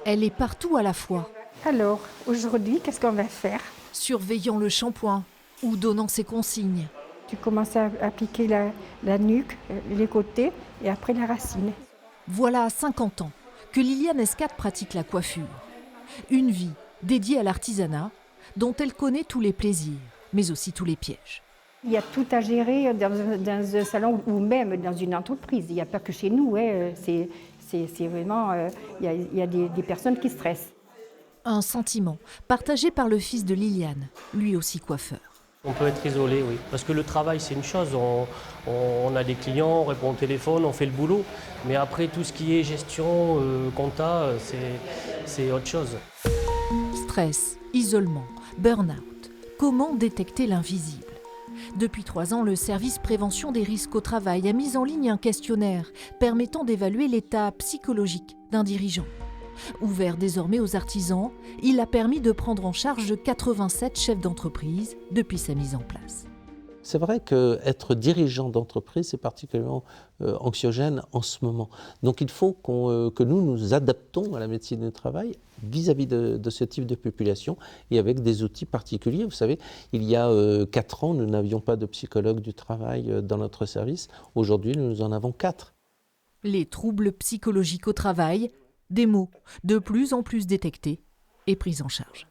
Elle est partout à la fois, Alors, aujourd'hui, qu'est-ce qu'on va faire? surveillant le shampoing ou donnant ses consignes. Tu commences à appliquer la nuque, les côtés et après la racine. Voilà 50 ans que Liliane Escate pratique la coiffure. Une vie dédiée à l'artisanat dont elle connaît tous les plaisirs, mais aussi tous les pièges. Il y a tout à gérer dans un salon ou même dans une entreprise. Il n'y a pas que chez nous. Hein. C'est vraiment, il y a des personnes qui stressent. Un sentiment partagé par le fils de Liliane, lui aussi coiffeur. On peut être isolé, oui. Parce que le travail, c'est une chose. On a des clients, on répond au téléphone, on fait le boulot. Mais après, tout ce qui est gestion, compta, c'est autre chose. Stress, isolement, burn-out. Comment détecter l'invisible? Depuis 3 ans, le service prévention des risques au travail a mis en ligne un questionnaire permettant d'évaluer l'état psychologique d'un dirigeant. Ouvert désormais aux artisans, il a permis de prendre en charge 87 chefs d'entreprise depuis sa mise en place. C'est vrai qu'être dirigeant d'entreprise, c'est particulièrement anxiogène en ce moment. Donc il faut que nous nous adaptons à la médecine du travail vis-à-vis de ce type de population et avec des outils particuliers. Vous savez, il y a 4 ans, nous n'avions pas de psychologue du travail dans notre service. Aujourd'hui, nous en avons 4. Les troubles psychologiques au travail, des mots de plus en plus détectés et pris en charge.